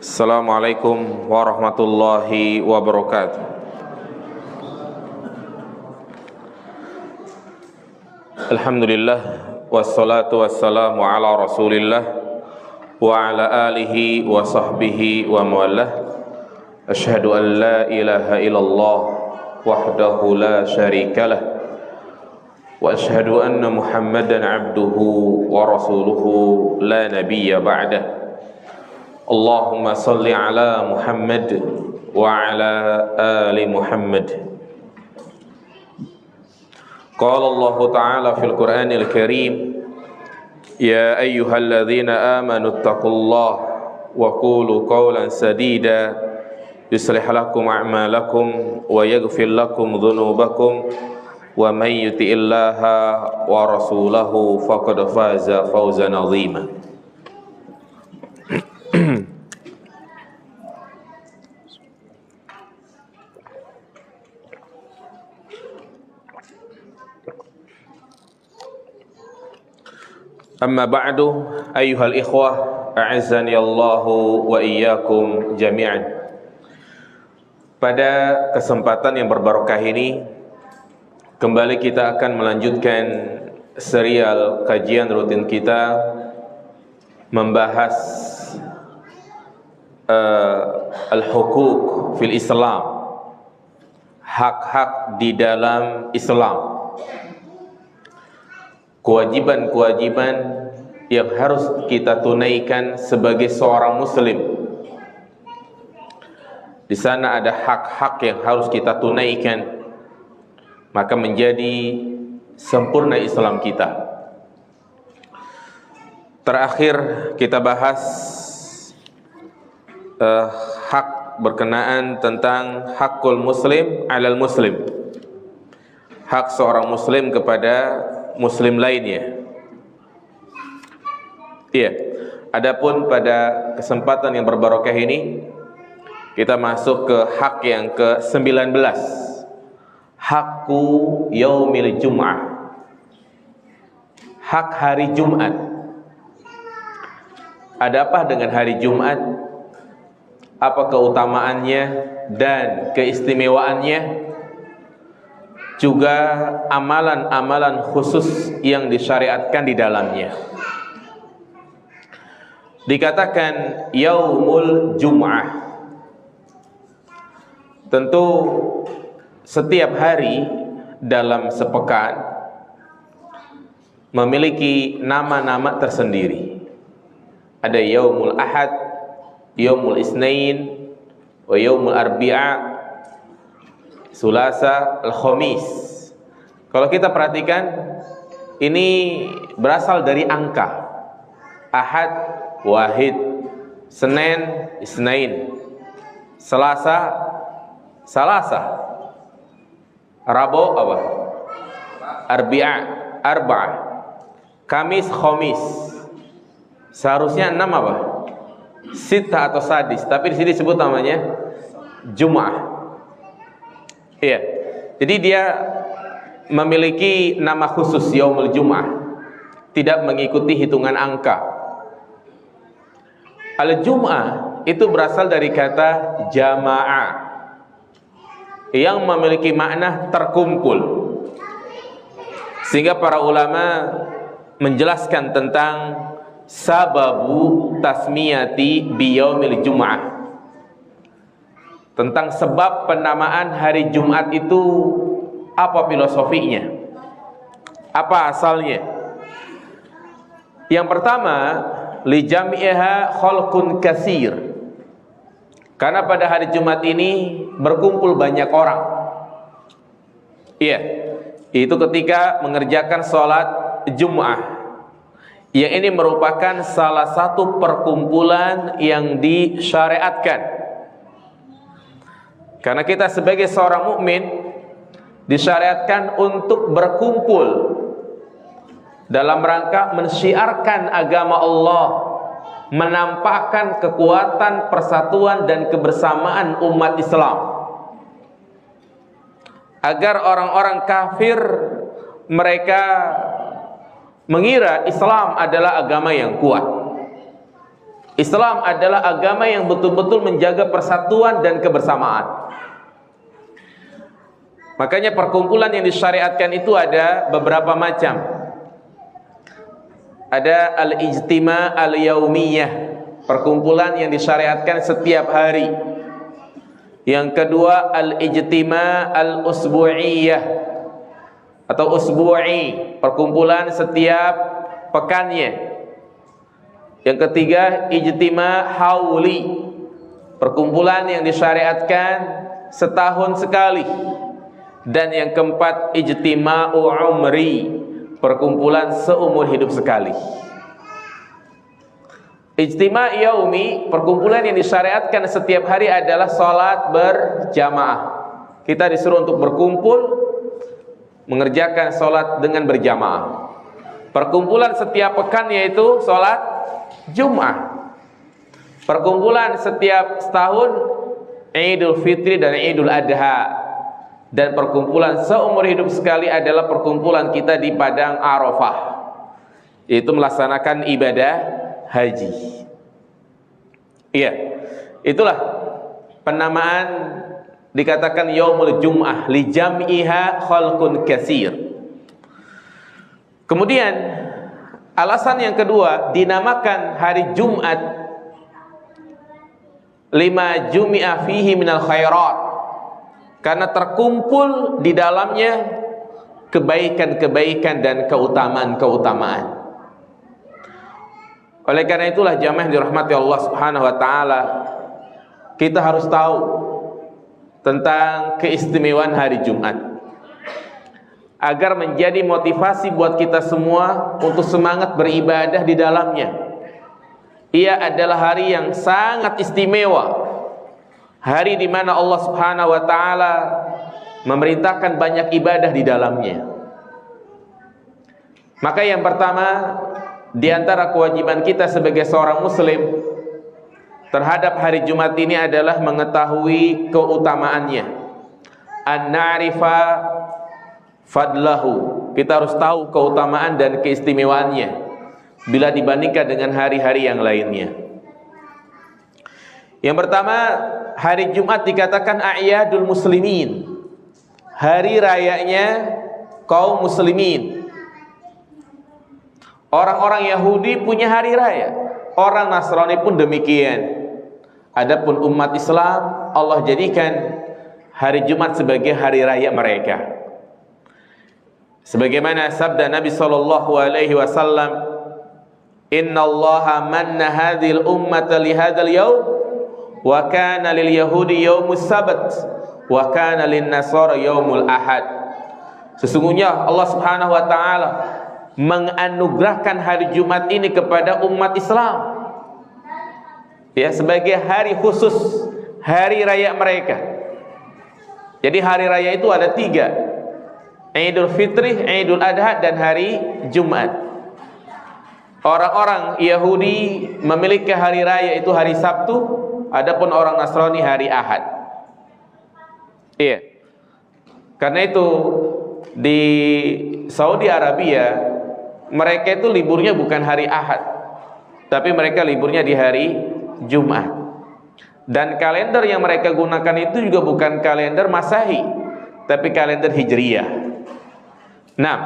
Assalamualaikum warahmatullahi wabarakatuh. Alhamdulillah wassalatu wassalamu ala Rasulillah wa ala alihi wa sahbihi wa mawalah. Asyhadu an la ilaha illallah wahdahu la syarikalah wa asyhadu anna Muhammadan abduhu wa rasuluhu la nabiyya ba'dah. Allahumma salli ala Muhammad wa ala ali Muhammad. Qala Allah Ta'ala fil Qur'anil Karim, ya ayyuhalladzina amanu ittaqullaha wa qulu qawlan sadida yuslih lakum a'malakum wa yaghfir lakum dhunubakum wa may yuti'illaha wa rasulahu faqad faza fawzan 'azima. Amma ba'du, ayyuhal ikhwah, a'azzani Allahu wa iyyakum jami'an. Pada kesempatan yang berbarokah ini, kembali kita akan melanjutkan serial kajian rutin kita membahas al-hukuk fil Islam, hak-hak di dalam Islam, kewajiban-kewajiban yang harus kita tunaikan sebagai seorang muslim. Di sana ada hak-hak yang harus kita tunaikan, maka menjadi sempurna Islam kita. Terakhir kita bahas hak berkenaan tentang hakul muslim alal muslim, hak seorang muslim kepada muslim lainnya. Iya. Adapun pada kesempatan yang berbarokah ini kita masuk ke hak yang ke-19. Hakku yaumil Jum'ah. Hak hari Jumat. Ada apa dengan hari Jumat? Apa keutamaannya dan keistimewaannya? Juga amalan-amalan khusus yang disyariatkan di dalamnya. Dikatakan yaumul Jum'ah. Tentu setiap hari dalam sepekan memiliki nama-nama tersendiri. Ada yaumul Ahad, yaumul Isnain, wa yaumul Arbi'a, Sulasa, Al-Khamis. Kalau kita perhatikan, ini berasal dari angka. Ahad, Wahid, Senin, Isnain, Selasa, Salasa, Rabu, apa? Arbi'a, Arba'ah, Kamis, Khamis. Seharusnya 6 apa? Sita atau sadis, tapi di sini disebut namanya Jum'ah. Iya. Jadi dia memiliki nama khusus Yaumul Jum'ah, tidak mengikuti hitungan angka. Al-Jum'ah itu berasal dari kata jama'ah yang memiliki makna terkumpul. Sehingga para ulama menjelaskan tentang sababu tasmiyati biyaumil Jum'ah, tentang sebab penamaan hari Jumat itu apa filosofinya, apa asalnya. Yang pertama, li jam'iha khalqun katsir, karena pada hari Jumat ini berkumpul banyak orang. Iya, itu ketika mengerjakan sholat Jum'ah. Yang ini merupakan salah satu perkumpulan yang disyariatkan. Karena kita sebagai seorang mukmin disyariatkan untuk berkumpul dalam rangka mensyiarkan agama Allah, menampakkan kekuatan persatuan dan kebersamaan umat Islam, agar orang-orang kafir mereka mengira Islam adalah agama yang kuat. Islam adalah agama yang betul-betul menjaga persatuan dan kebersamaan. Makanya perkumpulan yang disyariatkan itu ada beberapa macam. Ada al-ijtima' al-yaumiyah, perkumpulan yang disyariatkan setiap hari. Yang kedua al-ijtima' al-usbu'iyah atau usbu'i, perkumpulan setiap pekannya. Yang ketiga ijtima' hauli, perkumpulan yang disyariatkan setahun sekali. Dan yang keempat ijtima'u umri, perkumpulan seumur hidup sekali. Ijtima' yaumi, perkumpulan yang disyariatkan setiap hari adalah salat berjamaah. Kita disuruh untuk berkumpul mengerjakan salat dengan berjamaah. Perkumpulan setiap pekan yaitu salat Jum'ah. Perkumpulan setiap setahun Idul Fitri dan Idul Adha. Dan perkumpulan seumur hidup sekali adalah perkumpulan kita di Padang Arafah, yaitu melaksanakan ibadah haji. Iya, itulah penamaan dikatakan Yaumul Jum'ah li jam'iha khalqun katsir. Kemudian alasan yang kedua dinamakan hari Jumat lima jumi'a fihi minal khairat, karena terkumpul di dalamnya kebaikan-kebaikan dan keutamaan-keutamaan. Oleh karena itulah jamaah yang dirahmati Allah Subhanahu wa taala, kita harus tahu tentang keistimewaan hari Jumat agar menjadi motivasi buat kita semua untuk semangat beribadah di dalamnya. Ia adalah hari yang sangat istimewa, hari di mana Allah Subhanahu wa taala memerintahkan banyak ibadah di dalamnya. Maka yang pertama di antara kewajiban kita sebagai seorang muslim terhadap hari Jumat ini adalah mengetahui keutamaannya. An-na'rifa fadlahu. Kita harus tahu keutamaan dan keistimewaannya bila dibandingkan dengan hari-hari yang lainnya. Yang pertama, hari Jumat dikatakan a'yadul muslimin, hari rayanya kaum muslimin. Orang-orang Yahudi punya hari raya, orang Nasrani pun demikian. Adapun umat Islam, Allah jadikan hari Jumat sebagai hari raya mereka. Sebagaimana sabda Nabi sallallahu alaihi wasallam, "Innallaha manna hadhil ummata li hadzal yaum wa kana lil yahudi yaumus sabt wa kana lin nasara yaumul ahad." Sesungguhnya Allah Subhanahu wa taala menganugerahkan hari Jumat ini kepada umat Islam, ya, sebagai hari khusus, hari raya mereka. Jadi hari raya itu ada 3, Idul Fitri, Idul Adha, dan hari Jumat. Orang-orang Yahudi memiliki hari raya itu hari Sabtu, adapun orang Nasrani hari Ahad. Iya. Karena itu di Saudi Arabia mereka itu liburnya bukan hari Ahad, tapi mereka liburnya di hari Jumat. Dan kalender yang mereka gunakan itu juga bukan kalender Masehi, tapi kalender Hijriyah. Nah,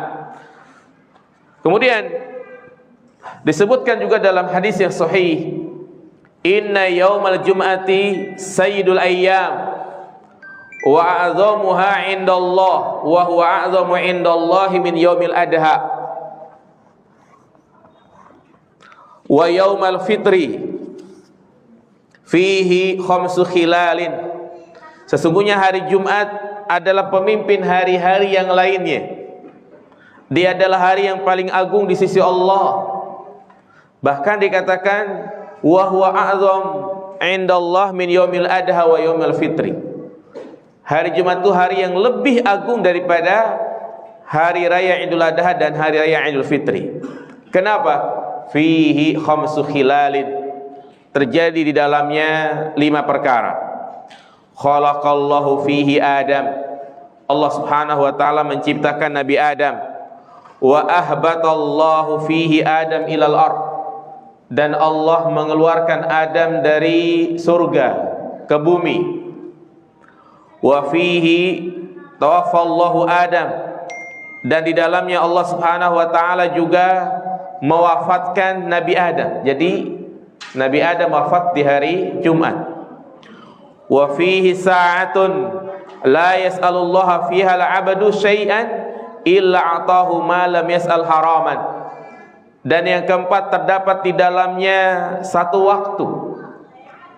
kemudian disebutkan juga dalam hadis yang sahih, inna yaumal jum'ati sayyidul ayyam wa a'zamuha indallah wa huwa a'zamu indallahi min yaumil adha wa yaumal fitri fihi khamsu khilalin. Sesungguhnya hari Jumat adalah pemimpin hari-hari yang lainnya. Dia adalah hari yang paling agung di sisi Allah. Bahkan dikatakan wa huwa a'zam indallah min yaumil adha wa yaumil fitri. Hari Jumat itu hari yang lebih agung daripada hari raya Idul Adha dan hari raya Idul Fitri. Kenapa? Fihi khamsu khilalin. Terjadi di dalamnya 5 perkara. Khalaqallahu fihi Adam. Allah Subhanahu wa taala menciptakan Nabi Adam. Wa ahbatallahu fihi Adam ilal ard. dan Allah mengeluarkan Adam dari surga ke bumi. Wa fihi tawaffallahu Adam, dan di dalamnya Allah Subhanahu wa taala juga mewafatkan Nabi Adam. Jadi Nabi Adam wafat di hari Jumat. Wa fihi sa'atun la yas'alullaha fiha al-'abdu syai'an illa atahu ma lam yas'al haraman. Dan yang keempat, terdapat di dalamnya satu waktu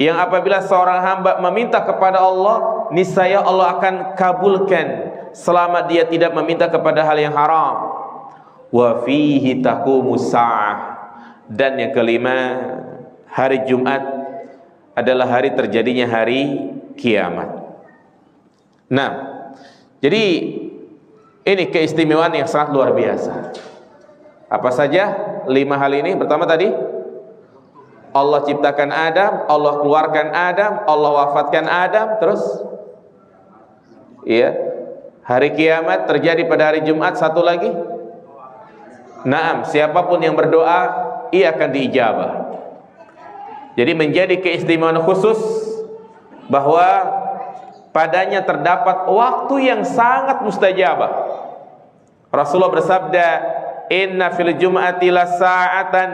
yang apabila seorang hamba meminta kepada Allah, niscaya Allah akan kabulkan selama dia tidak meminta kepada hal yang haram. Wa fihi taqumus sa'ah, dan yang kelima, hari Jumat adalah hari terjadinya hari kiamat. Nah, jadi ini keistimewaan yang sangat luar biasa. Apa saja 5 hal ini? Pertama tadi, Allah ciptakan Adam, Allah keluarkan Adam, Allah wafatkan Adam. Terus iya, hari kiamat terjadi pada hari Jumat. Satu lagi, naam, siapapun yang berdoa ia akan diijabah. Jadi menjadi keistimewaan khusus bahwa padanya terdapat waktu yang sangat mustajabah. Rasulullah bersabda, inna fil jum'ati la sa'atan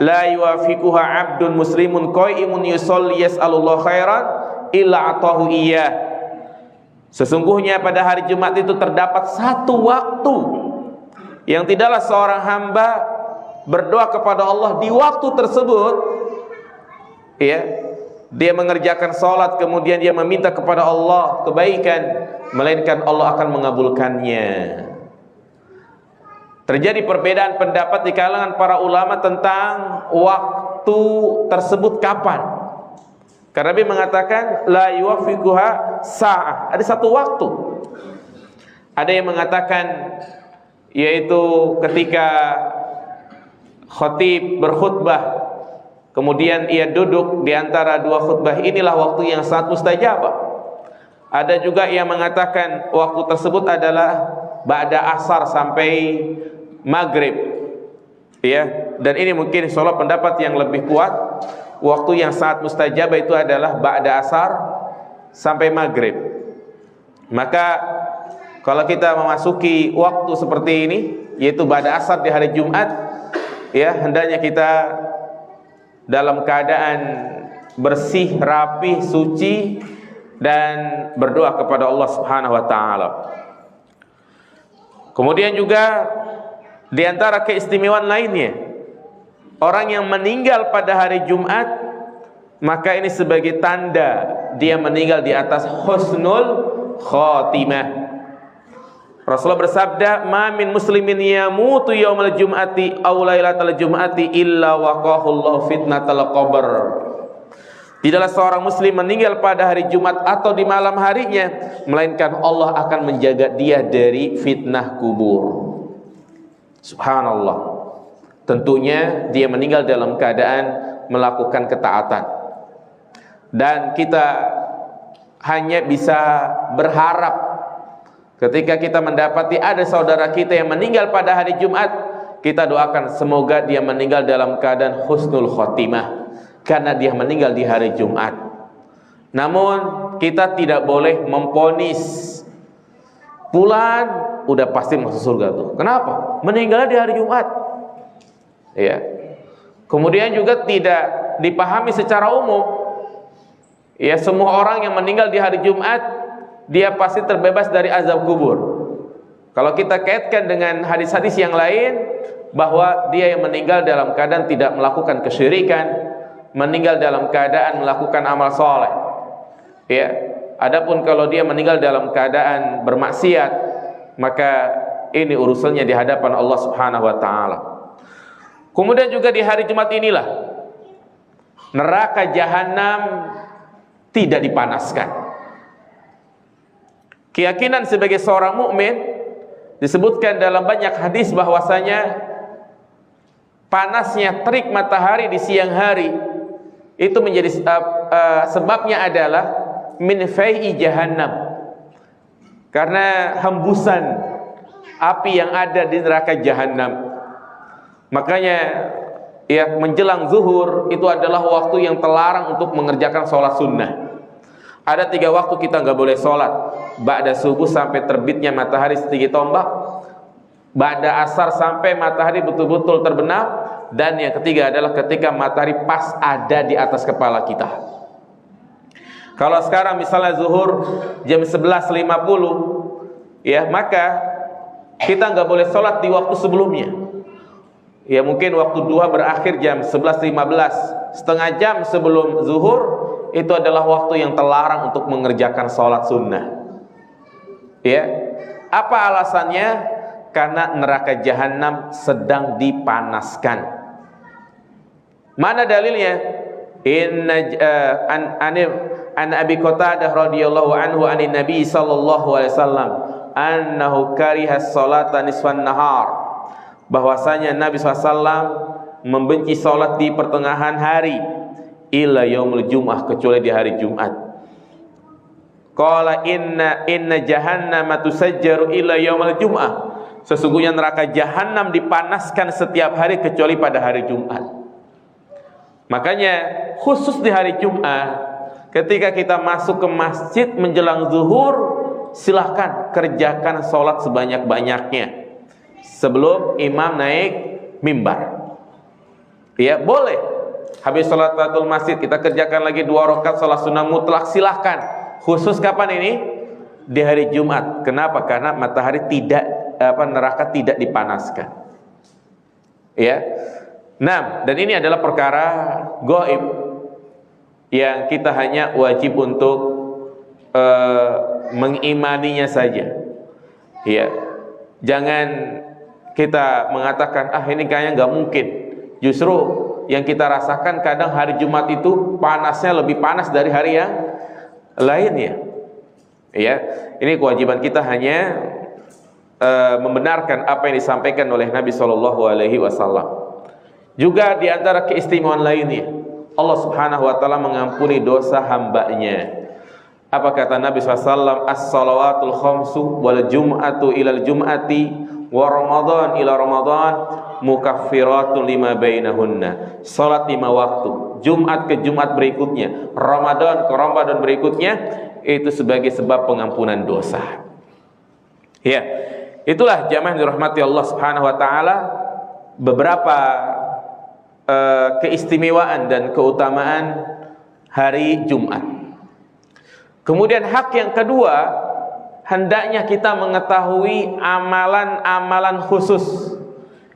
la yuwafiquha 'abdun muslimun qaimun yusolli yas'alullah khairan illa atahu iyyah. Sesungguhnya pada hari Jumat itu terdapat satu waktu yang tidaklah seorang hamba berdoa kepada Allah di waktu tersebut, ya, dia mengerjakan salat kemudian dia meminta kepada Allah kebaikan, melainkan Allah akan mengabulkannya. Terjadi perbedaan pendapat di kalangan para ulama tentang waktu tersebut kapan. Karena Nabi mengatakan la yuwafiquha sa'ah, ada satu waktu. Ada yang mengatakan yaitu ketika khatib berkhutbah, kemudian ia duduk di antara dua khutbah, inilah waktu yang sangat mustajabah. Ada juga yang mengatakan waktu tersebut adalah ba'da asar sampai maghrib, ya, dan ini mungkin insyaallah pendapat yang lebih kuat. Waktu yang sangat mustajabah itu adalah ba'da asar sampai maghrib. Maka kalau kita memasuki waktu seperti ini, yaitu ba'da asar di hari Jumat, ya, hendaknya kita dalam keadaan bersih, rapi, suci, dan berdoa kepada Allah Subhanahu wa taala. Kemudian juga di antara keistimewaan lainnya, orang yang meninggal pada hari Jumat, maka ini sebagai tanda dia meninggal di atas husnul khatimah. Rasulullah bersabda, "Ma min muslimin yamutu yaumal jum'ati aw lailatal jum'ati illa waqahullahu fitnatal qabr." Tidaklah seorang muslim meninggal pada hari Jumat atau di malam harinya, melainkan Allah akan menjaga dia dari fitnah kubur. Subhanallah. Tentunya dia meninggal dalam keadaan melakukan ketaatan. Dan kita hanya bisa berharap ketika kita mendapati ada saudara kita yang meninggal pada hari Jumat, kita doakan semoga dia meninggal dalam keadaan husnul khotimah, karena dia meninggal di hari Jumat. Namun kita tidak boleh memponis fulan udah pasti masuk surga tuh. Kenapa? Meninggalnya di hari Jumat. Ya. Kemudian juga tidak dipahami secara umum. Ya, semua orang yang meninggal di hari Jumat dia pasti terbebas dari azab kubur. Kalau kita kaitkan dengan hadis-hadis yang lain bahwa dia yang meninggal dalam keadaan tidak melakukan kesyirikan, meninggal dalam keadaan melakukan amal soleh. Ya. Adapun kalau dia meninggal dalam keadaan bermaksiat, maka ini urusannya di hadapan Allah Subhanahu wa taala. Kemudian juga di hari Jumat inilah neraka jahanam tidak dipanaskan. Keyakinan sebagai seorang mukmin disebutkan dalam banyak hadis bahwasanya panasnya terik matahari di siang hari itu menjadi sebabnya adalah min fai'i jahannam, karena hembusan api yang ada di neraka jahanam. Makanya ya menjelang zuhur itu adalah waktu yang terlarang untuk mengerjakan sholat sunnah. Ada 3 waktu kita nggak boleh sholat: ba'da subuh sampai terbitnya matahari setinggi tombak, ba'da asar sampai matahari betul-betul terbenam, dan yang ketiga adalah ketika matahari pas ada di atas kepala kita. Kalau sekarang misalnya zuhur jam 11.50, ya maka kita nggak boleh sholat di waktu sebelumnya. Ya mungkin waktu duha berakhir jam 11.15, setengah jam sebelum zuhur, itu adalah waktu yang terlarang untuk mengerjakan sholat sunnah. Ya, apa alasannya? Karena neraka jahanam sedang dipanaskan. Mana dalilnya? An Abi Qatadah radhiyallahu anhu anin Nabi sallallahu alaihi wasallam annahu kariha sholata nisfan nahar, bahwasanya Nabi SAW membenci sholat di pertengahan hari, illa yaumul jum'ah, kecuali di hari Jumat. Qala inna jahannama tusajjaru illa yaumul jum'ah, sesungguhnya neraka jahanam dipanaskan setiap hari kecuali pada hari Jumat. Makanya khusus di hari Jumat, ketika kita masuk ke masjid menjelang zuhur, silahkan kerjakan sholat sebanyak-banyaknya sebelum imam naik mimbar. Ya boleh. Habis sholat tahiyatul masjid kita kerjakan lagi 2 rakaat sholat sunnah mutlak, silahkan. Khusus kapan ini? Di hari Jumat. Kenapa? Karena matahari neraka tidak dipanaskan. Ya. Nah, dan ini adalah perkara gaib yang kita hanya wajib untuk mengimaninya saja. Ya. Jangan kita mengatakan ini kayaknya nggak mungkin. Justru yang kita rasakan kadang hari Jumat itu panasnya lebih panas dari hari yang lainnya. Ya, ini kewajiban kita hanya membenarkan apa yang disampaikan oleh Nabi Shallallahu Alaihi Wasallam. Juga di antara keistimewaan lainnya, Allah Subhanahu Wa Taala mengampuni dosa hambanya. Apa kata Nabi SAW? As-salawatul khamsu wal jum'atu ilal jum'ati wa Ramadan ila Ramadan mukaffiratun lima bainahunna. Salat 5 waktu, Jumat ke Jumat berikutnya, Ramadan ke Ramadan berikutnya, itu sebagai sebab pengampunan dosa. Ya, itulah jamaah yang dirahmati Allah Subhanahu wa taala, beberapa keistimewaan dan keutamaan hari Jumat. Kemudian hak yang kedua, hendaknya kita mengetahui amalan-amalan khusus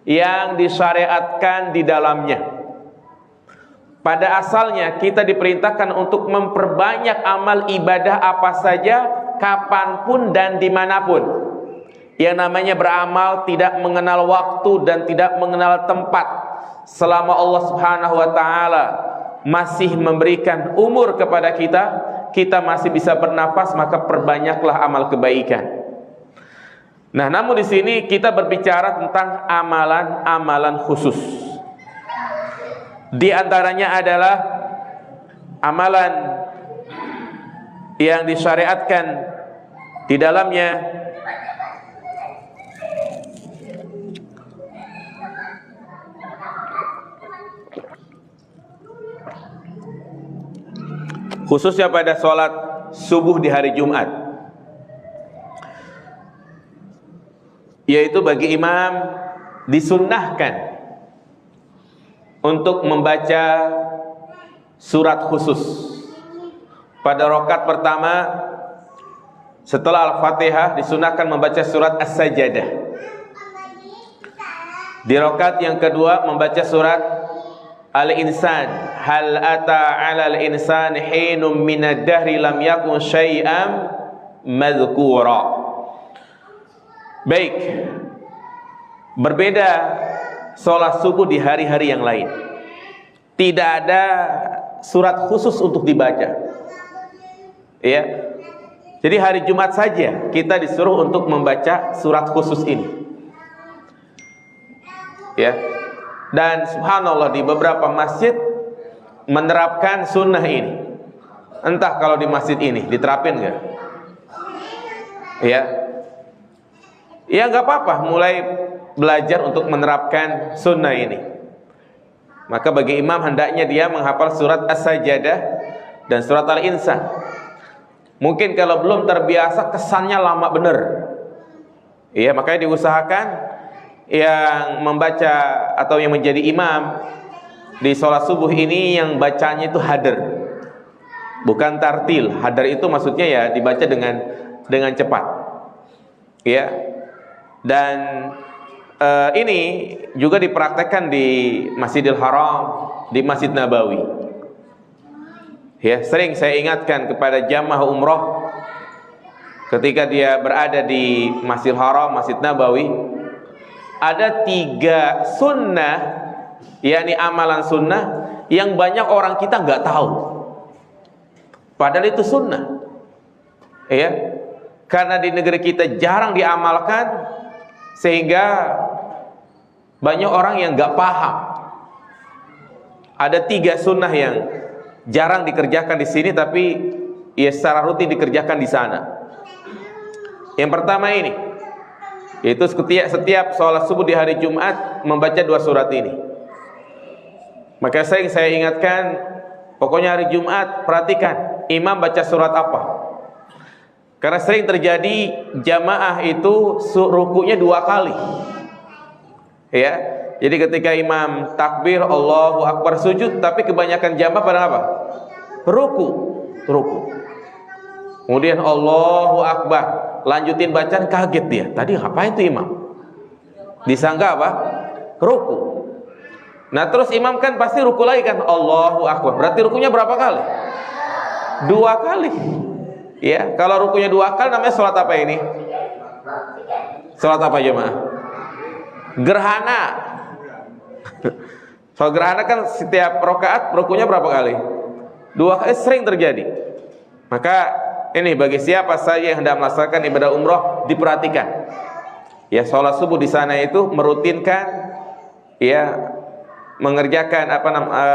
yang disyariatkan di dalamnya. Pada asalnya kita diperintahkan untuk memperbanyak amal ibadah apa saja, kapanpun dan dimanapun. Yang namanya beramal tidak mengenal waktu dan tidak mengenal tempat. Selama Allah Subhanahu wa taala masih memberikan umur kepada kita, kita masih bisa bernapas, maka perbanyaklah amal kebaikan. Nah, namun di sini kita berbicara tentang amalan-amalan khusus. Di antaranya adalah amalan yang disyariatkan di dalamnya khususnya pada sholat subuh di hari Jumat, yaitu bagi imam disunnahkan untuk membaca surat khusus. Pada rakaat pertama setelah Al-Fatihah disunnahkan membaca surat As-Sajdah. Di rakaat yang kedua membaca surat Al-Insan, hal ata 'alal insani hinum minad dahri lam yakun syai'an madhkura. Baik. Berbeda sholat subuh di hari-hari yang lain. Tidak ada surat khusus untuk dibaca. Ya. Jadi hari Jumat saja kita disuruh untuk membaca surat khusus ini. Ya. Dan subhanallah di beberapa masjid menerapkan sunnah ini. Entah kalau di masjid ini diterapin nggak? Ya, ya nggak apa-apa. Mulai belajar untuk menerapkan sunnah ini. Maka bagi imam hendaknya dia menghafal surat As-Sajdah dan surat Al-Insan. Mungkin kalau belum terbiasa kesannya lama benar. Iya, makanya diusahakan yang membaca atau yang menjadi imam di sholat subuh ini yang bacanya itu hadar, bukan tartil. Hadar itu maksudnya ya dibaca dengan cepat. Ya. Dan ini juga dipraktekkan di Masjidil Haram, di Masjid Nabawi. Ya, sering saya ingatkan kepada jamaah umroh ketika dia berada di Masjidil Haram, Masjid Nabawi, ada 3 sunnah, yakni amalan sunnah yang banyak orang kita nggak tahu. Padahal itu sunnah. Ya, karena di negeri kita jarang diamalkan, sehingga banyak orang yang nggak paham. Ada 3 sunnah yang jarang dikerjakan di sini, tapi ya secara rutin dikerjakan di sana. Yang pertama ini, yaitu setiap sholat subuh di hari Jumat membaca 2 surat ini. Maka saya ingatkan, pokoknya hari Jumat perhatikan imam baca surat apa. Karena sering terjadi jamaah itu rukunya 2 kali. Ya. Jadi ketika imam takbir Allahu Akbar sujud, tapi kebanyakan jamaah pada apa? Ruku. Kemudian Allahu Akbar, lanjutin bacaan, kaget dia. Tadi ngapain itu imam? Disangka apa? Ruku. Nah, terus imam kan pasti ruku lagi kan, Allahu Akbar. Berarti rukunya berapa kali? 2 kali. Ya, kalau rukunya 2 kali namanya sholat apa ini? Sholat apa jemaah? Gerhana. Sholat gerhana kan setiap rakaat rukunya berapa kali? 2 kali, sering terjadi. Maka ini bagi siapa saja yang hendak melaksanakan ibadah umroh, diperhatikan. Ya, sholat subuh di sana itu merutinkan, ya, mengerjakan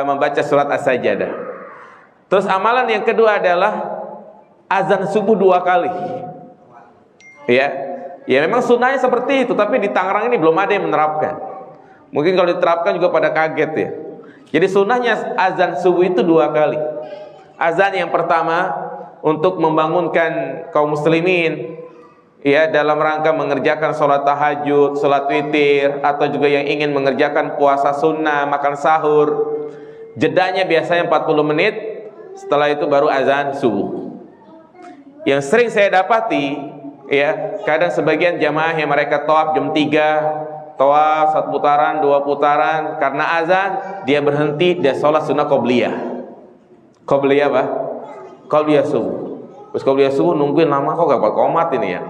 membaca surat As-Sajdah. Terus amalan yang kedua adalah azan subuh 2 kali. Ya memang sunnahnya seperti itu, tapi di Tangerang ini belum ada yang menerapkan. Mungkin kalau diterapkan juga pada kaget ya. Jadi sunnahnya azan subuh itu 2 kali. Azan yang pertama untuk membangunkan kaum muslimin, ya, dalam rangka mengerjakan sholat tahajud, sholat witir, atau juga yang ingin mengerjakan puasa sunnah, makan sahur. Jedanya biasanya 40 menit. Setelah itu baru azan subuh. Yang sering saya dapati, ya, kadang sebagian jamaah yang mereka tawaf jam 3, tawaf 1 putaran, 2 putaran, karena azan dia berhenti, dia sholat sunnah qobliyah. Qobliyah apa? Qobliyah subuh. Terus qobliyah subuh nungguin lama, kok gak komat ini ya.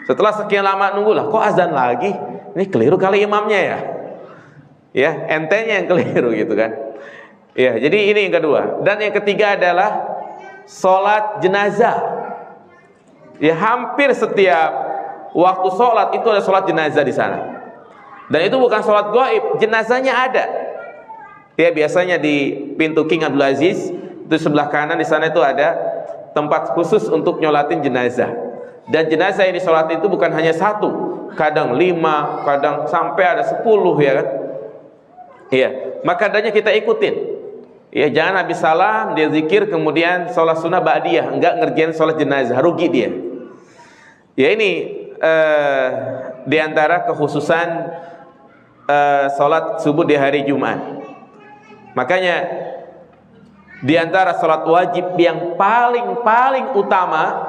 Setelah sekian lama nunggu lah, kok azan lagi? Ini keliru kali imamnya ya. Ya, entenya yang keliru gitu kan. Ya, jadi ini yang kedua. Dan yang ketiga adalah sholat jenazah. Ya, hampir setiap waktu sholat itu ada sholat jenazah di sana. Dan itu bukan sholat gaib, jenazahnya ada. Ya, biasanya di pintu King Abdul Aziz itu sebelah kanan di sana itu ada tempat khusus untuk nyolatin jenazah. Dan jenazah yang disolati itu bukan hanya 1, kadang 5, kadang sampai ada 10, ya kan? Iya, maka adanya kita ikutin. Ya, jangan habis salam dia zikir kemudian sholat sunnah ba'diyah, enggak ngerjain sholat jenazah, rugi dia. Ya, ini diantara kekhususan sholat subuh di hari Jumat. Makanya diantara sholat wajib yang paling utama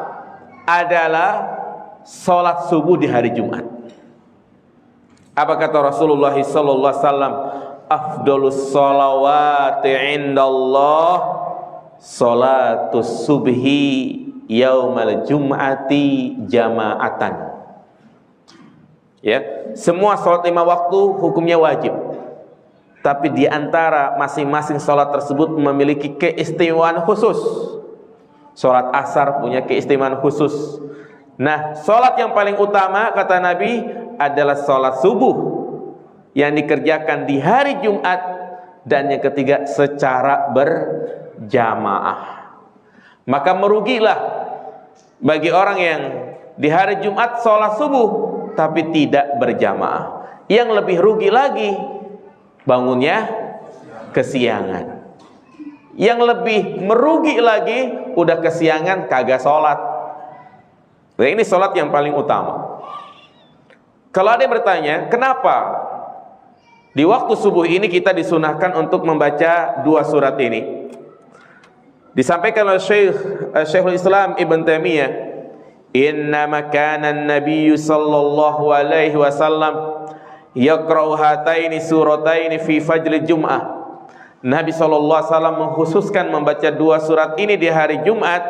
adalah sholat subuh di hari Jumat. Apa kata Rasulullah sallallahu alaihi wasallam? Afdolus sholawati indallah sholatus subhi yaumal jum'ati jama'atan. Ya, semua sholat 5 waktu hukumnya wajib. Tapi di antara masing-masing sholat tersebut memiliki keistimewaan khusus. Sholat asar punya keistimewaan khusus. Nah, sholat yang paling utama kata Nabi adalah sholat subuh yang dikerjakan di hari Jumat, dan yang ketiga secara berjamaah. Maka merugilah bagi orang yang di hari Jumat sholat subuh tapi tidak berjamaah. Yang lebih rugi lagi, bangunnya kesiangan. Yang lebih merugi lagi, udah kesiangan kagak sholat. Nah, ini sholat yang paling utama. Kalau ada yang bertanya, kenapa di waktu subuh ini kita disunahkan untuk membaca 2 surat ini? Disampaikan oleh Syekhul Islam Ibn Taimiyah, innama kana an-nabiyyu sallallahu alaihi wasallam yaqra'u hataini surataini fi fajril jum'ah. Nabi SAW mengkhususkan membaca 2 surat ini di hari Jumat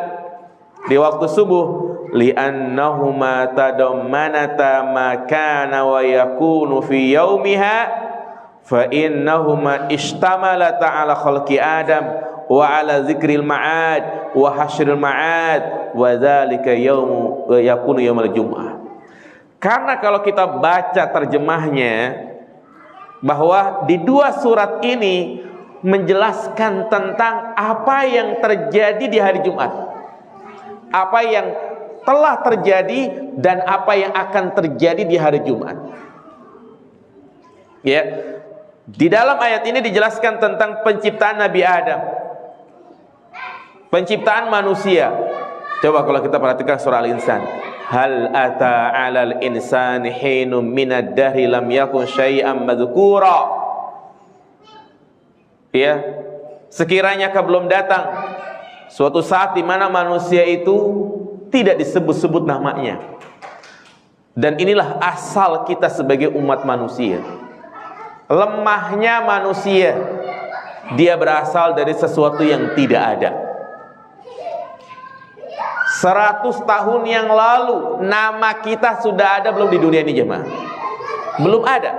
di waktu subuh, li'annahuma tadammanata ma kana wa yakunu fi yaumiha fa innahuma ishtamalata ala khalqi Adam wa ala zikril ma'ad wa hasyril ma'ad wa dzalika yakunu yaumul jum'ah. Karena kalau kita baca terjemahnya, bahwa di 2 surat ini menjelaskan tentang apa yang terjadi di hari Jumat, apa yang telah terjadi dan apa yang akan terjadi di hari Jumat. Ya, di dalam ayat ini dijelaskan tentang penciptaan Nabi Adam, penciptaan manusia. Coba kalau kita perhatikan surah Al-Insan, hal ata 'alal insani hinum minad dahri lam yakun syai'an madzkura. Ya, sekiranya belum datang suatu saat di mana manusia itu tidak disebut-sebut namanya. Dan inilah asal kita sebagai umat manusia. Lemahnya manusia, dia berasal dari sesuatu yang tidak ada. 100 tahun yang lalu nama kita sudah ada belum di dunia ini, jemaah? Belum ada.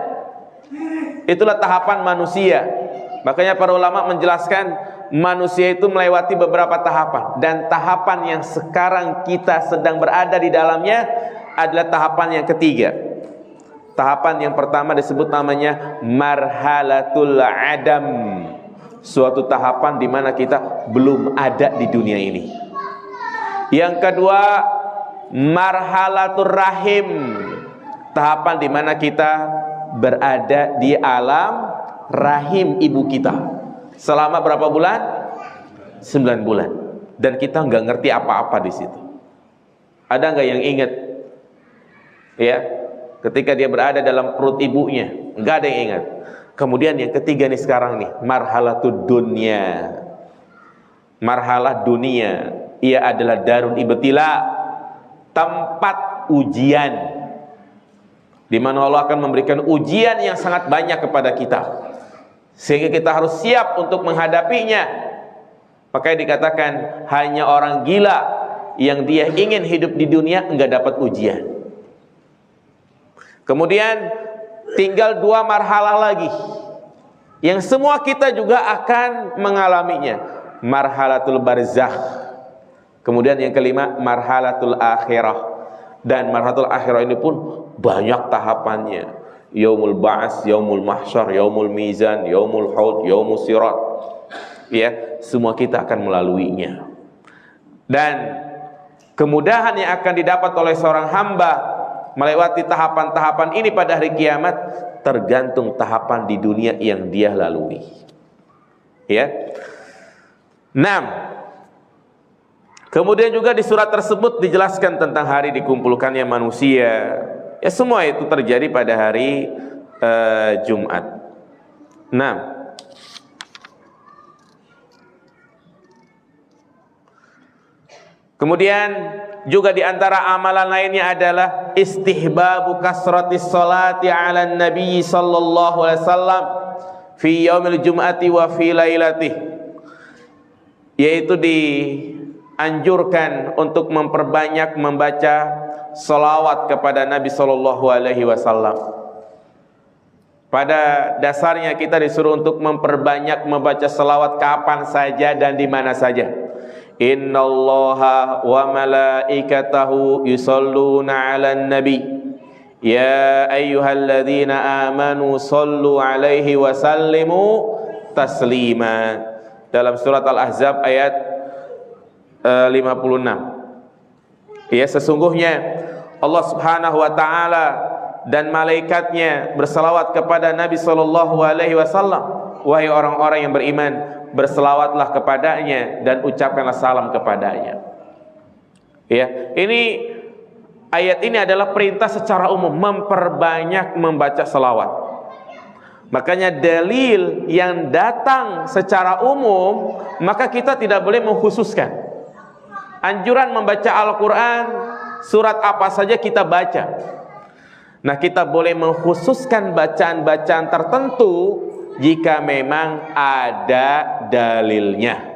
Itulah tahapan manusia. Makanya para ulama menjelaskan manusia itu melewati beberapa tahapan, dan tahapan yang sekarang kita sedang berada di dalamnya adalah tahapan yang ketiga. Tahapan yang pertama disebut namanya marhalatul adam, suatu tahapan di mana kita belum ada di dunia ini. Yang kedua marhalatul rahim, tahapan di mana kita berada di alam rahim ibu kita selama berapa bulan? 9 bulan. Dan kita nggak ngerti apa-apa di situ. Ada nggak yang ingat? Ya, ketika dia berada dalam perut ibunya, nggak ada yang ingat. Kemudian yang ketiga nih sekarang nih, marhalatud dunya. Marhalah dunia, ia adalah darun ibtila, tempat ujian, di mana Allah akan memberikan ujian yang sangat banyak kepada kita, sehingga kita harus siap untuk menghadapinya. Makanya dikatakan hanya orang gila yang dia ingin hidup di dunia enggak dapat ujian. Kemudian tinggal 2 marhalah lagi yang semua kita juga akan mengalaminya, marhalatul barzakh. Kemudian yang kelima marhalatul akhirah, dan marhalatul akhirah ini pun banyak tahapannya. Yaumul ba'ats, yaumul mahsyar, yaumul mizan, yaumul haud, yaumul sirat. Ya, semua kita akan melaluinya. Dan kemudahan yang akan didapat oleh seorang hamba melewati tahapan-tahapan ini pada hari kiamat tergantung tahapan di dunia yang dia lalui. Ya. 6. Kemudian juga di surat tersebut dijelaskan tentang hari dikumpulkannya manusia. Ya, semua itu terjadi pada hari Jumat. 6. Kemudian juga di antara amalan lainnya adalah istihbabu kasratis sholati ala nabi sallallahu alaihi wasallam fi yaumil jum'ati wa fi lailatih, yaitu dianjurkan untuk memperbanyak membaca salawat kepada Nabi sallallahu alaihi wasallam. Pada dasarnya kita disuruh untuk memperbanyak membaca salawat kapan saja dan di mana saja. Innallaha wa malaikatahu yusalluna 'alan nabi ya ayyuhalladzina amanu sallu 'alaihi wa sallimu taslima. Dalam surat Al-Ahzab ayat 56. Ya, sesungguhnya Allah Subhanahu wa taala dan malaikatnya berselawat kepada Nabi sallallahu alaihi wasallam. Wahai orang-orang yang beriman, berselawatlah kepadanya dan ucapkanlah salam kepadanya. Ya, ini ayat ini adalah perintah secara umum memperbanyak membaca selawat. Makanya dalil yang datang secara umum, maka kita tidak boleh mengkhususkan. Anjuran membaca Al-Quran, surat apa saja kita baca. Nah, kita boleh mengkhususkan bacaan-bacaan tertentu jika memang ada dalilnya.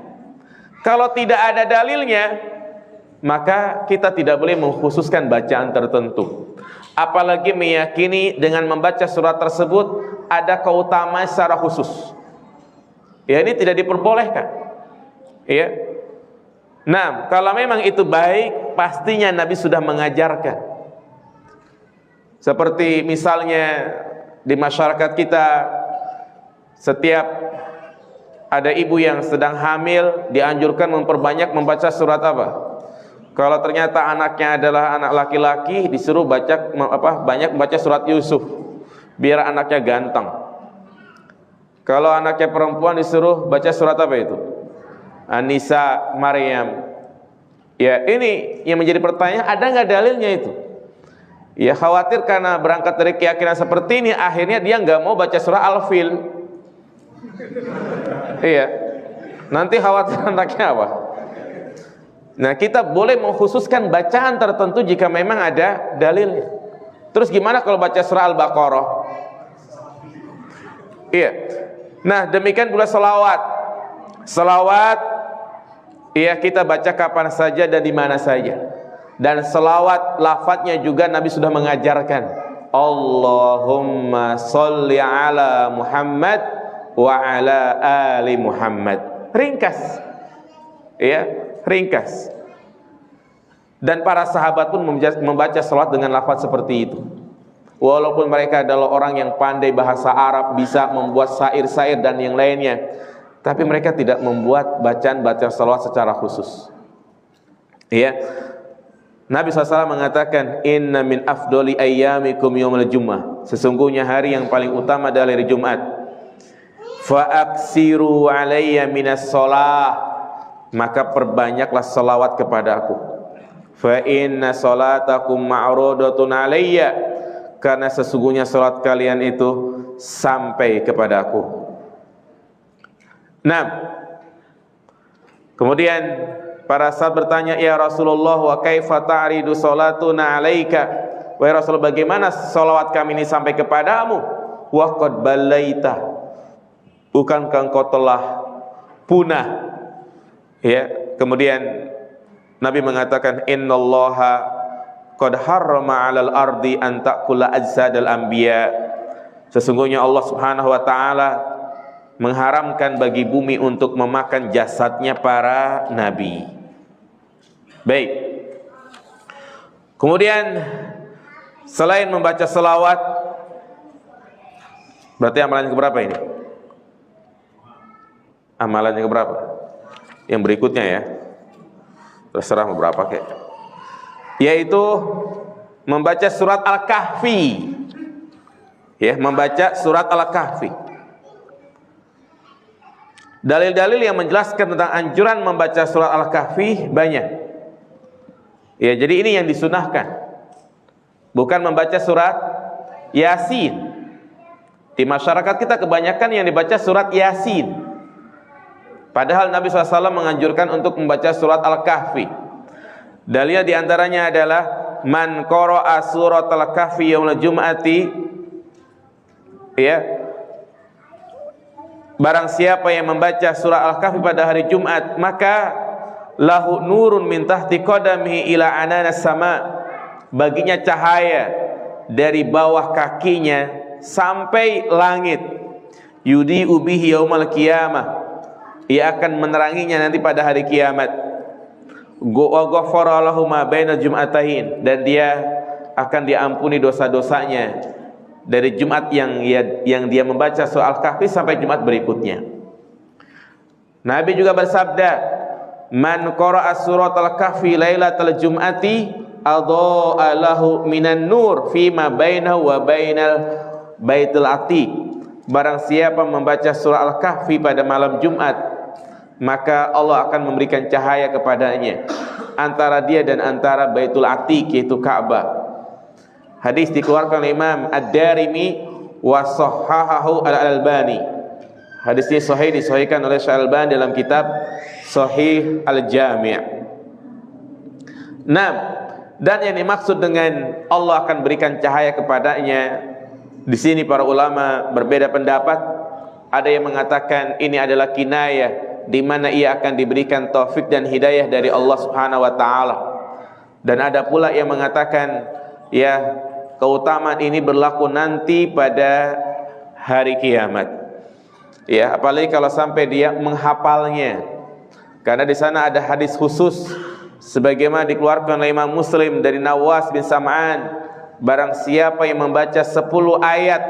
Kalau tidak ada dalilnya, maka kita tidak boleh mengkhususkan bacaan tertentu. Apalagi meyakini dengan membaca surat tersebut ada keutamaan secara khusus. Ya, ini tidak diperbolehkan. Ya. Nah, kalau memang itu baik, pastinya Nabi sudah mengajarkan. Seperti misalnya di masyarakat kita, setiap ada ibu yang sedang hamil dianjurkan memperbanyak membaca surat apa? Kalau ternyata anaknya adalah anak laki-laki, disuruh banyak membaca surat Yusuf biar anaknya ganteng. Kalau anaknya perempuan disuruh baca surat apa itu? An-Nisa, Maryam. Ya, ini yang menjadi pertanyaan, ada nggak dalilnya itu? Ya, khawatir karena berangkat dari keyakinan seperti ini, akhirnya dia nggak mau baca surah Al-Fil. Iya, nanti khawatir anaknya apa? Nah, kita boleh mengkhususkan bacaan tertentu jika memang ada dalilnya. Terus gimana kalau baca surah Al-Baqarah? Iya. Nah, demikian pula selawat. Selawat, iya, kita baca kapan saja dan di mana saja. Dan selawat lafadznya juga Nabi sudah mengajarkan. Allahumma sholli ala Muhammad wa ala ali Muhammad. Ringkas. Ya, ringkas. Dan para sahabat pun membaca selawat dengan lafaz seperti itu. Walaupun mereka adalah orang yang pandai bahasa Arab, bisa membuat syair-syair dan yang lainnya, tapi mereka tidak membuat bacaan-bacaan selawat secara khusus. Ya. Nabi SAW mengatakan, Inna min afdoli ayyamikum yawmal jum'ah. Sesungguhnya hari yang paling utama adalah hari Jumat. Fa'aksiru alayya minas sholah. Maka perbanyaklah salawat kepada aku. Fa inna salatakum ma'rudatun alayya. Karena sesungguhnya salat kalian itu sampai kepada aku. Nah, kemudian para sahabat bertanya, ya Rasulullah, wa kaifa ta'ridu salatuna alaika? Wahai Rasul, bagaimana salawat kami ini sampai kepadamu? Wa qad ballaita. Bukankah engkau telah punah? Ya, kemudian Nabi mengatakan, innallaha qad harrama 'alal ardi an ta'kula ajsadal anbiya. Sesungguhnya Allah Subhanahu wa taala mengharamkan bagi bumi untuk memakan jasadnya para nabi. Baik. Kemudian selain membaca selawat, berarti amalan yang keberapa ini? Amalan yang keberapa? Yang berikutnya ya. Terserah mau berapa kek. Yaitu membaca surat Al-Kahfi. Ya, membaca surat Al-Kahfi. Dalil-dalil yang menjelaskan tentang anjuran membaca surat Al-Kahfi banyak. Ya, jadi ini yang disunahkan. Bukan membaca surat Yasin. Di masyarakat kita kebanyakan yang dibaca surat Yasin. Padahal Nabi SAW menganjurkan untuk membaca surat Al-Kahfi. Dalilnya diantaranya adalah man qara'a surat Al-Kahfi yaumul jum'ati, ya, barang siapa yang membaca surah Al-Kahfi pada hari Jumat, maka lahu nurun min tahti qadamihi ila ananas sama. Baginya cahaya dari bawah kakinya sampai langit. Yudi'u bihi yaumal qiyamah. Ia akan meneranginya nanti pada hari kiamat. Ghafara lahu ma bainal jum'atain, dan dia akan diampuni dosa-dosanya dari Jumat yang dia membaca surah Al-Kahfi sampai Jumat berikutnya. Nabi juga bersabda, man qara'a surat Al-Kahfi lailatal jum'ati adha'a lahu minan nur fima bainahu wa bainal baitul atiq. Barang siapa membaca surah Al-Kahfi pada malam Jumat, maka Allah akan memberikan cahaya kepadanya antara dia dan antara Baitul Atiq, yaitu Ka'bah. Hadis dikeluarkan oleh Imam Ad-Darimi wa sahhahahu Al-Albani. Hadis ini sahih, disahihkan oleh Syekh Al-Albani dalam kitab Sahih Al-Jami'. Nah, dan yang dimaksud dengan Allah akan berikan cahaya kepadanya, di sini para ulama berbeda pendapat. Ada yang mengatakan ini adalah kinayah, di mana ia akan diberikan taufik dan hidayah dari Allah Subhanahu wa taala. Dan ada pula yang mengatakan ya, keutamaan ini berlaku nanti pada hari kiamat. Ya, apalagi kalau sampai dia menghafalnya. Karena di sana ada hadis khusus sebagaimana dikeluarkan oleh Imam Muslim dari Nawas bin Sam'an, barang siapa yang membaca 10 ayat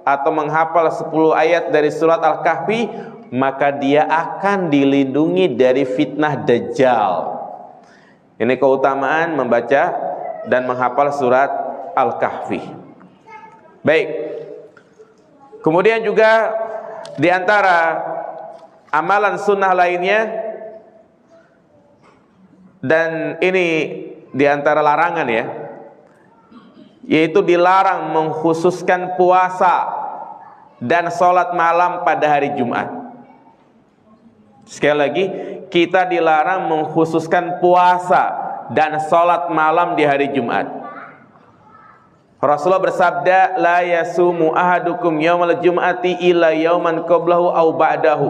atau menghafal 10 ayat dari surat Al-Kahfi, maka dia akan dilindungi dari fitnah Dajjal. Ini keutamaan membaca dan menghafal surat Al-Kahfi. Baik. Kemudian juga di antara amalan sunnah lainnya, dan ini di antara larangan ya, yaitu dilarang mengkhususkan puasa dan sholat malam pada hari Jumat. Sekali lagi, kita dilarang mengkhususkan puasa dan sholat malam di hari Jumat. Rasulullah bersabda, la yasumu ahadukum yaumal jum'ati illa yauman qablahu aw ba'dahu.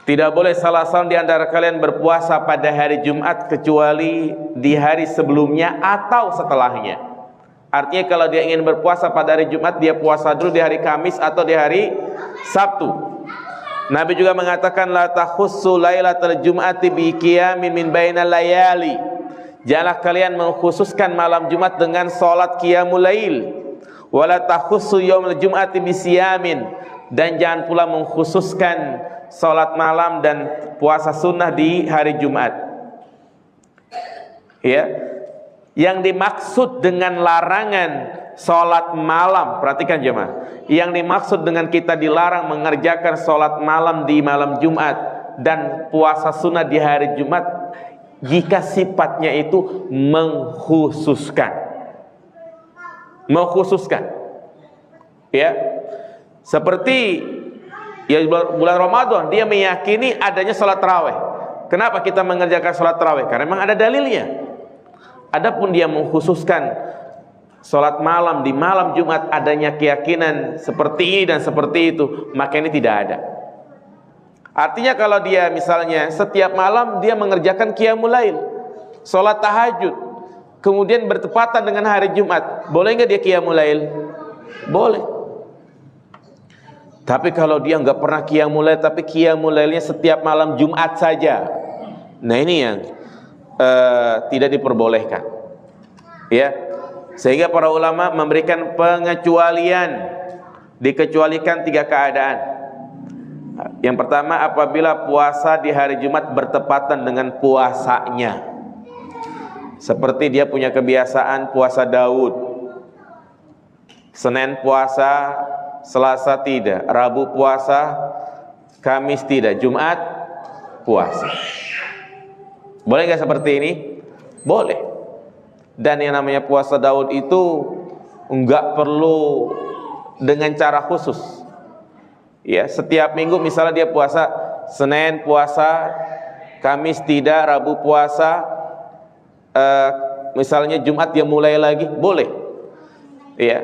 Tidak boleh salah seorang di antara kalian berpuasa pada hari Jumat kecuali di hari sebelumnya atau setelahnya. Artinya kalau dia ingin berpuasa pada hari Jumat, dia puasa dulu di hari Kamis atau di hari Sabtu. Nabi juga mengatakan, la takhussu lailatal jum'ati bi qiyamin min bainal layali. Janganlah kalian mengkhususkan malam Jumat dengan salat qiyamul lail. Wala takhussu yaumul jum'ati bi siyamin. Dan jangan pula mengkhususkan salat malam dan puasa sunnah di hari Jumat. Ya. Yang dimaksud dengan larangan salat malam, perhatikan jemaah. Yang dimaksud dengan kita dilarang mengerjakan salat malam di malam Jumat dan puasa sunnah di hari Jumat, jika sifatnya itu mengkhususkan. Mengkhususkan. Ya. Seperti ya bulan Ramadan, dia meyakini adanya salat tarawih. Kenapa kita mengerjakan salat tarawih? Karena memang ada dalilnya. Adapun dia mengkhususkan salat malam di malam Jumat, adanya keyakinan seperti ini dan seperti itu, maka ini tidak ada. Artinya kalau dia misalnya setiap malam dia mengerjakan qiyamul lail, salat tahajud, kemudian bertepatan dengan hari Jumat, boleh nggak dia qiyamul lail? Boleh. Tapi kalau dia nggak pernah qiyamul lail, tapi qiyamul lailnya setiap malam Jumat saja, nah ini yang tidak diperbolehkan. Ya, sehingga para ulama memberikan pengecualian, dikecualikan 3 keadaan. Yang pertama, apabila puasa di hari Jumat bertepatan dengan puasanya, seperti dia punya kebiasaan puasa Daud, Senin puasa, Selasa tidak, Rabu puasa, Kamis tidak, Jumat puasa. Boleh nggak seperti ini? Boleh. Dan yang namanya puasa Daud itu nggak perlu dengan cara khusus. Ya, setiap minggu misalnya dia puasa Senin puasa, Kamis tidak, Rabu puasa, misalnya Jumat dia mulai lagi, boleh. Ya.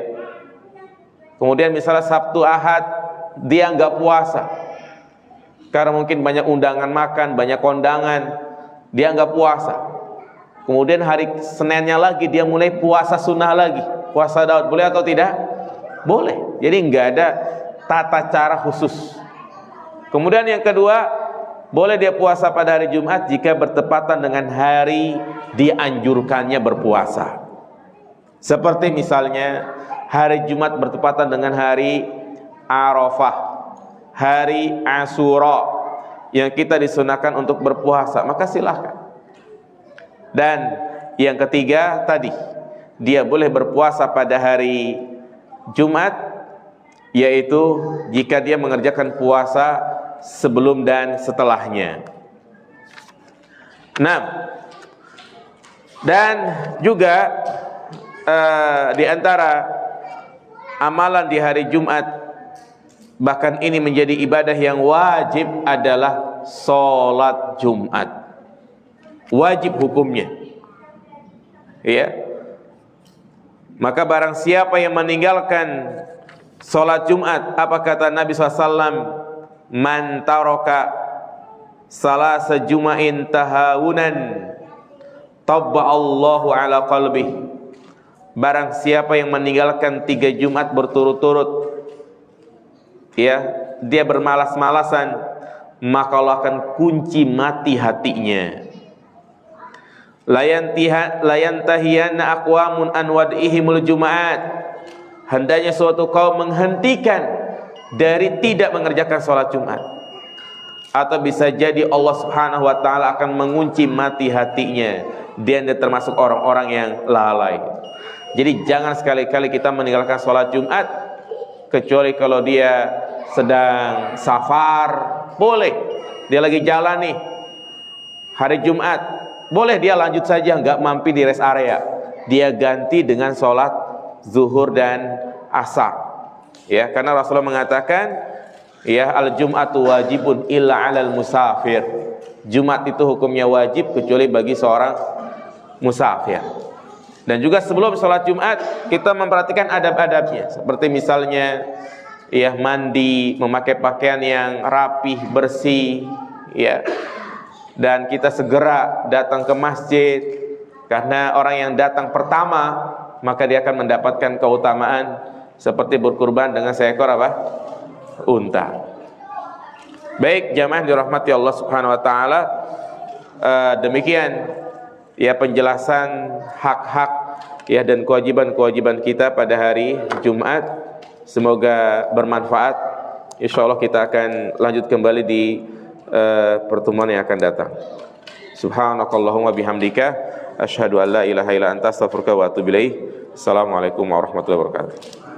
Kemudian misalnya Sabtu Ahad dia nggak puasa karena mungkin banyak undangan makan, banyak kondangan, dia nggak puasa. Kemudian hari Seninnya lagi dia mulai puasa sunnah lagi, puasa Daud, boleh atau tidak? Boleh. Jadi nggak ada tata cara khusus. Kemudian yang kedua, boleh dia puasa pada hari Jumat jika bertepatan dengan hari dianjurkannya berpuasa. Seperti misalnya hari Jumat bertepatan dengan hari Arafah, hari Asyura yang kita disunahkan untuk berpuasa, maka silahkan. Dan yang ketiga tadi, dia boleh berpuasa pada hari Jumat, yaitu jika dia mengerjakan puasa sebelum dan setelahnya. Nah, dan juga di antara amalan di hari Jumat, bahkan ini menjadi ibadah yang wajib, adalah sholat Jumat. Wajib hukumnya, ya. Maka barang siapa yang meninggalkan sholat Jumat, apa kata Nabi SAW? Man taraka salasa juma'in tahawunan tabba'allahu ala qalbih. Barang siapa yang meninggalkan 3 Jumat berturut-turut, ya, dia bermalas-malasan, maka Allah akan kunci mati hatinya. Layantahiyanna aqwamun an wad'ihimul juma'at. Hendaknya suatu kaum menghentikan dari tidak mengerjakan sholat Jumat. Atau bisa jadi Allah Subhanahu wa ta'ala akan mengunci mati hatinya. Dia termasuk orang-orang yang lalai. Jadi jangan sekali-kali kita meninggalkan sholat Jumat, kecuali kalau dia sedang safar. Boleh, dia lagi jalan nih hari Jumat, boleh dia lanjut saja, nggak mampir di rest area, dia ganti dengan sholat zuhur dan asar, ya, karena Rasulullah mengatakan, ya, al Jum'atu wajibun illa 'alal musafir. Jumat itu hukumnya wajib kecuali bagi seorang musafir. Dan juga sebelum sholat Jumat kita memperhatikan adab-adabnya, seperti misalnya, ya, mandi, memakai pakaian yang rapih, bersih, ya, dan kita segera datang ke masjid, karena orang yang datang pertama maka dia akan mendapatkan keutamaan seperti berkurban dengan seekor apa? Unta. Baik, jamaah dirahmati Allah Subhanahu wa taala, demikian, ya, penjelasan hak-hak, ya, dan kewajiban-kewajiban kita pada hari Jumat. Semoga bermanfaat. Insyaallah kita akan lanjut kembali di pertemuan yang akan datang. Subhanakallahumma bihamdika asyhadu an la ilaha illa anta astaghfiruka wa atubu ilaik. Assalamualaikum warahmatullahi wabarakatuh.